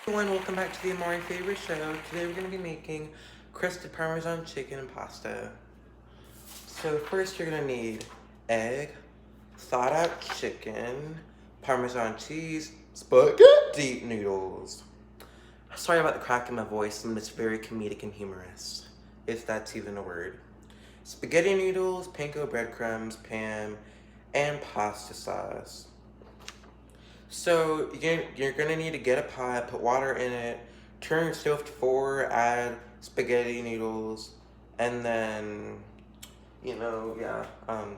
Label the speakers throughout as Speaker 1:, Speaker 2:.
Speaker 1: Everyone, welcome back to the Amare favorite show. Today we're going to be making crusted Parmesan chicken and pasta. So first you're going to need egg, thawed out chicken, Parmesan cheese, spaghetti noodles. Sorry about the crack in my voice, and it's very comedic and humorous, if that's even a word. Spaghetti noodles, panko breadcrumbs, Pam, and pasta sauce. So you're gonna need to get a pot, put water in it, turn your stove to 4, add spaghetti noodles, and then,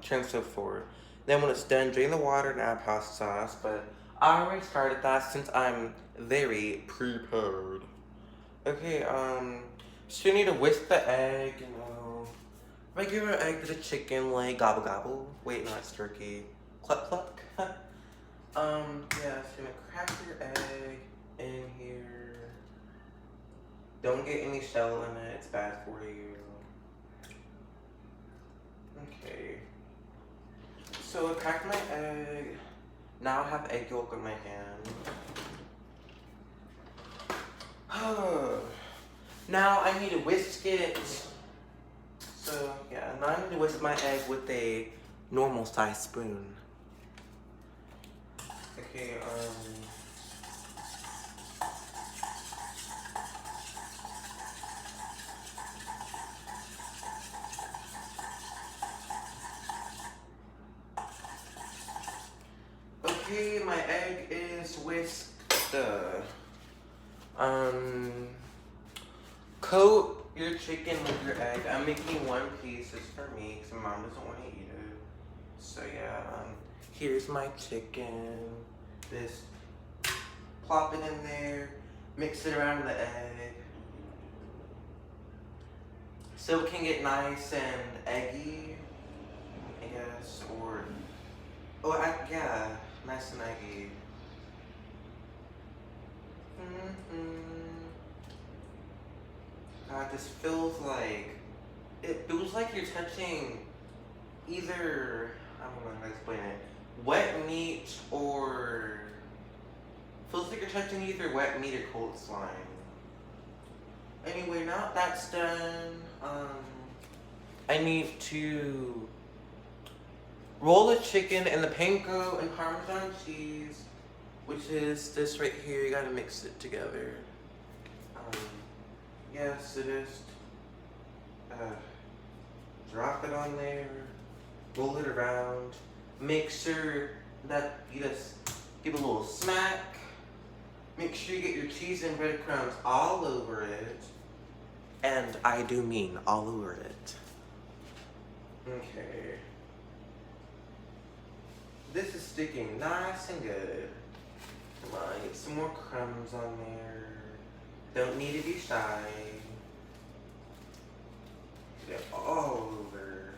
Speaker 1: turn stove 4. Then when it's done, drain the water and add pasta sauce, but I already started that since I'm very prepared. Okay, so you need to whisk the egg, regular egg to the chicken, like gobble gobble. Wait, no, it's turkey. Cluck cluck. Yeah, so crack your egg in here. Don't get any shell in it, it's bad for you. Okay. So I cracked my egg. Now I have egg yolk in my hand. Now I need to whisk it. So yeah, now I need to whisk my egg with a normal size spoon. Okay, Okay, my egg is whisked. Coat your chicken with your egg. I'm making one piece. It's for me because my mom doesn't want to eat it. So yeah, here's my chicken. This, plop it in there. Mix it around the egg. So it can get nice and eggy, I guess, or, yeah, nice and eggy. God, this feels like, it feels like you're touching either, I don't know how to explain it, wet meat or, feels like you're touching either wet meat or cold slime. Anyway, now that's done, I need to roll the chicken in the panko and Parmesan cheese, which is this right here. You gotta mix it together. Yes, it is. Drop it on there, roll it around. Make sure that you just give a little smack. Make sure you get your cheese and breadcrumbs all over it. And I do mean all over it. Okay. This is sticking nice and good. Come on, get some more crumbs on there. Don't need to be shy. Get it all over.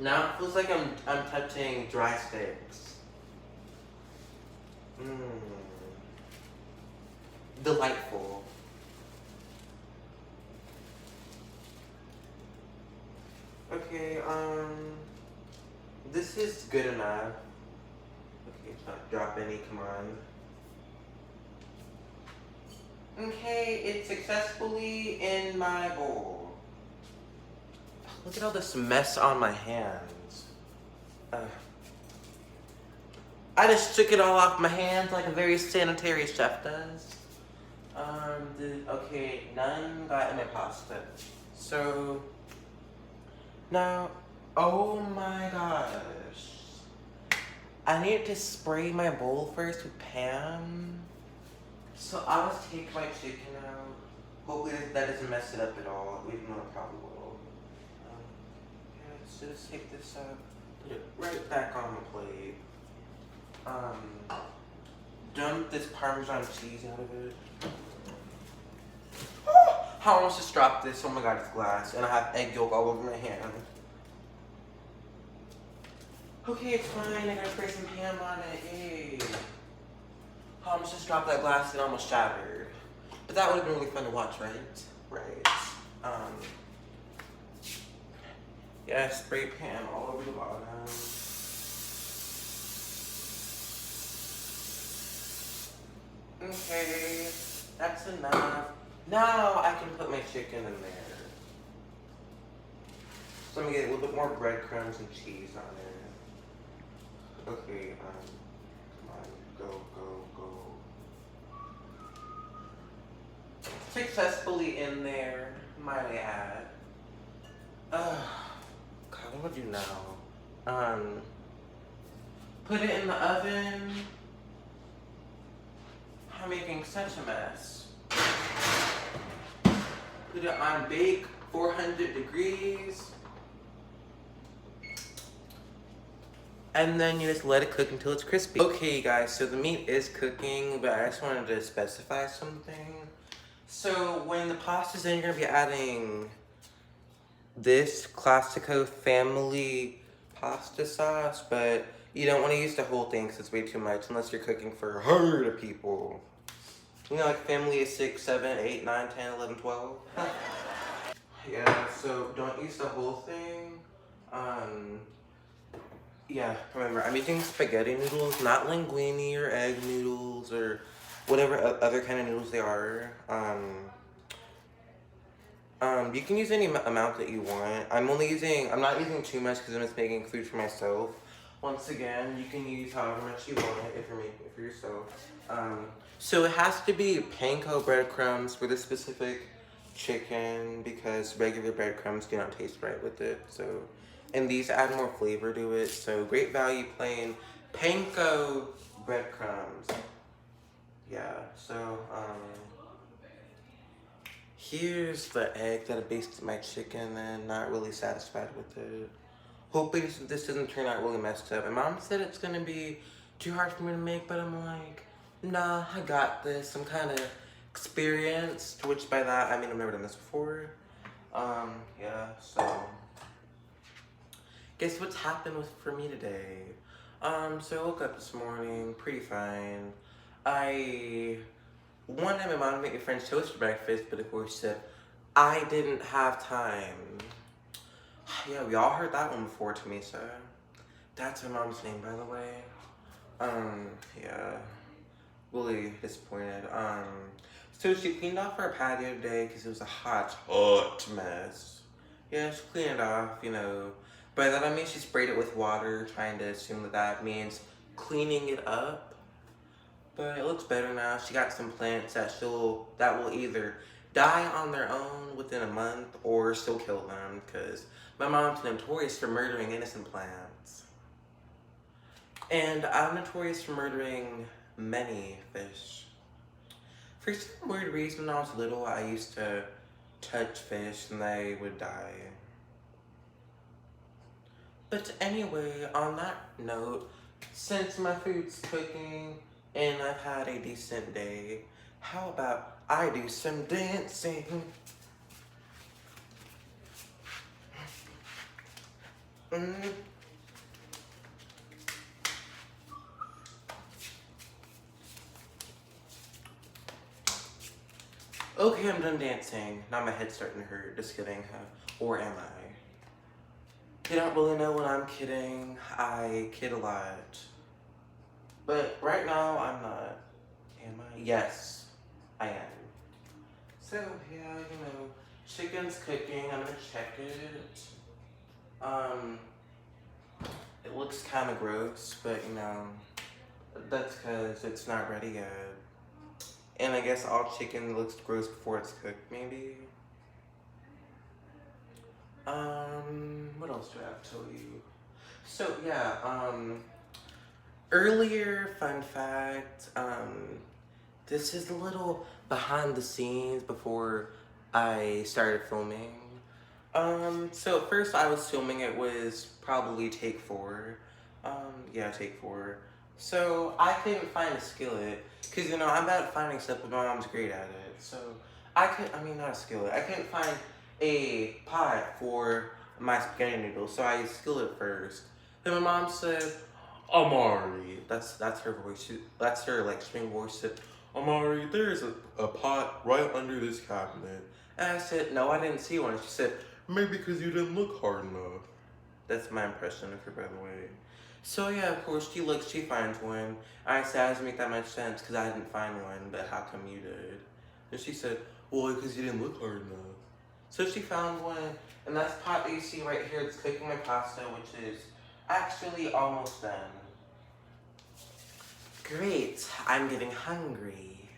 Speaker 1: Now it feels like I'm touching dry sticks. Delightful. Okay, this is good enough. Okay, not drop any, come on. Okay, it's successfully in my bowl. Look at all this mess on my hands. I just took it all off my hands like a very sanitary chef does. Okay, none got in my pasta. So, now, oh my gosh. I need to spray my bowl first with Pam. So I'll just take my chicken out. Hopefully that doesn't mess it up at all, even though it probably will. Yeah, so just take this up, put it right back on the plate. Dump this Parmesan cheese out of it. I almost just dropped this. Oh my god, it's glass. And I have egg yolk all over my hand. Okay, it's fine. I gotta spray some Pam on it. Yay. I almost just dropped that glass and almost shattered. But that would have been really fun to watch, right? Right. Yeah, spray pan all over the bottom. Okay, that's enough. Now I can put my chicken in there. So I'm gonna get a little bit more breadcrumbs and cheese on it. Okay, come on, go, go, go. Successfully in there, might I add. God, what do I do now? Put it in the oven. I'm making such a mess. Put it on bake 400 degrees. And then you just let it cook until it's crispy. Okay guys, so the meat is cooking, but I just wanted to specify something. So when the pasta's in, you're gonna be adding this Classico family pasta sauce, but you don't want to use the whole thing because it's way too much unless you're cooking for a herd of people. You know, like family is 6, 7, 8, 9, 10, 11, 12. Yeah, so don't use the whole thing. Yeah, remember, I'm using spaghetti noodles, not linguine or egg noodles or whatever other kind of noodles they are. You can use any amount that you want. I'm not using too much because I'm just making food for myself. Once again, you can use however much you want if you're making it for yourself. So it has to be panko breadcrumbs for this specific chicken because regular breadcrumbs do not taste right with it. So, and these add more flavor to it. So great value plain panko breadcrumbs. Yeah, so here's the egg that I basted my chicken and not really satisfied with it. Hoping this doesn't turn out really messed up. My mom said it's gonna be too hard for me to make, but I'm like, nah, I got this. I'm kind of experienced, which by that, I mean I've never done this before. Yeah, so. Guess what's happened for me today? So I woke up this morning, pretty fine. I wanted my mom to make me French toast for breakfast, but of course she said, I didn't have time. Yeah, we all heard that one before to me, so that's my mom's name, by the way. Yeah, really disappointed. So she cleaned off our patio today because it was a hot mess. Yeah, she cleaned it off, you know. By that I mean she sprayed it with water, trying to assume that that means cleaning it up. But it looks better now. She got some plants that will either die on their own within a month or still kill them because my mom's notorious for murdering innocent plants. And I'm notorious for murdering many fish. For some weird reason when I was little, I used to touch fish and they would die. But anyway, on that note, since my food's cooking and I've had a decent day, how about I do some dancing? Okay, I'm done dancing. Now my head's starting to hurt. Just kidding, or am I? You don't really know when I'm kidding. I kid a lot. But right now, I'm not. Am I? Yes, I am. So, yeah, you know, chicken's cooking. I'm gonna check it. It looks kind of gross, but you know, that's because it's not ready yet. And I guess all chicken looks gross before it's cooked, maybe. What else do I have to tell you? So, yeah, earlier, fun fact, this is a little behind the scenes before I started filming. So at first I was filming it was probably take 4. Yeah, take 4. So I couldn't find a skillet, because, you know, I'm bad at finding stuff, but my mom's great at it. So not a skillet. I couldn't find a pot for my spaghetti noodles, so I used skillet first. Then my mom said, Amare, that's her voice. That's her, like, string voice. Said, Amare, there's a pot right under this cabinet. And I said, no, I didn't see one. She said, maybe because you didn't look hard enough. That's my impression of her, by the way. So yeah, of course, she finds one. I said, that doesn't make that much sense because I didn't find one, but how come you did? And she said, well, because you didn't look hard enough. So she found one, and that's the pot that you see right here. It's cooking my pasta, which is actually almost done. Great, I'm getting hungry.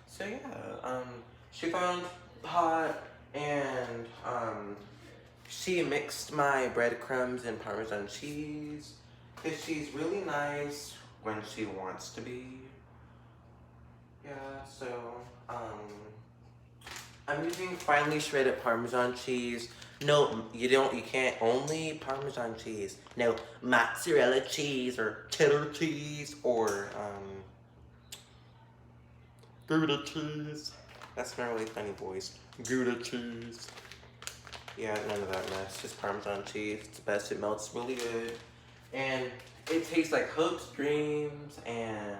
Speaker 1: So yeah, she found the pot, and she mixed my breadcrumbs and Parmesan cheese, because she's really nice when she wants to be. Yeah, so, I'm using finely shredded Parmesan cheese. No, you can't, only Parmesan cheese. No, mozzarella cheese, or cheddar cheese, or, Gouda cheese. That's my really funny voice. Gouda cheese. Yeah, none of that mess. Just Parmesan cheese. It's the best. It melts really good. And it tastes like hopes, dreams, and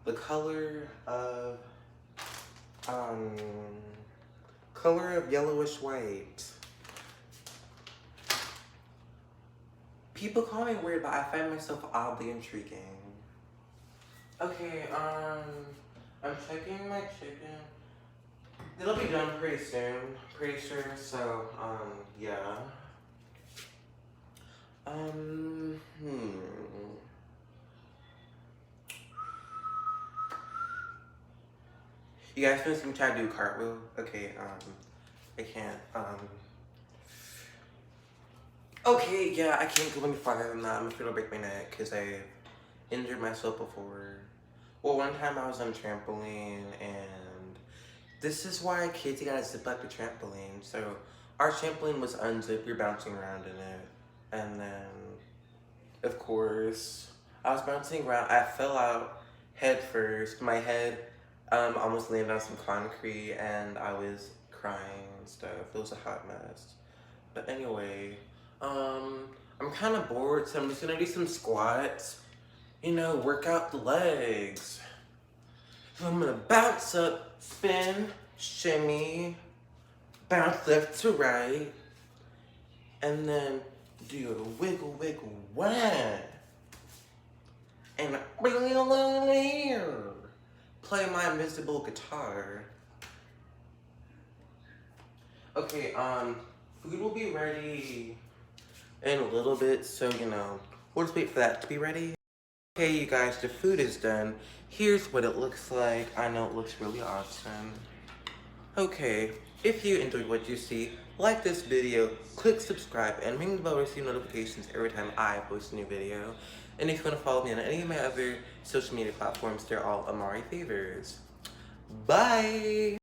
Speaker 1: the color of yellowish white. People call me weird, but I find myself oddly intriguing. Okay, I'm checking my chicken. It'll be done pretty soon, pretty sure, so, yeah. You guys want to see me try to do a cartwheel? Okay, I can't, okay, yeah, I can't go any farther than that. I'm afraid I'll break my neck, because I injured myself before. Well, one time I was on a trampoline, and this is why kids, you gotta zip up your trampoline. So, our trampoline was unzipped, we were bouncing around in it. And then, of course, I was bouncing around, I fell out head first. My head almost landed on some concrete, and I was crying and stuff. It was a hot mess. But anyway, I'm kind of bored, so I'm just gonna do some squats. You know, work out the legs. So I'm gonna bounce up, spin, shimmy, bounce left to right, and then do a wiggle, wiggle, wah. And play my invisible guitar. Okay, food will be ready in a little bit, so, you know, we'll just wait for that to be ready. Okay, you guys, the food is done. Here's what it looks like. I know it looks really awesome. Okay, if you enjoyed what you see, like this video, click subscribe, and ring the bell to receive notifications every time I post a new video. And if you want to follow me on any of my other social media platforms, they're all Amare Favors. Bye!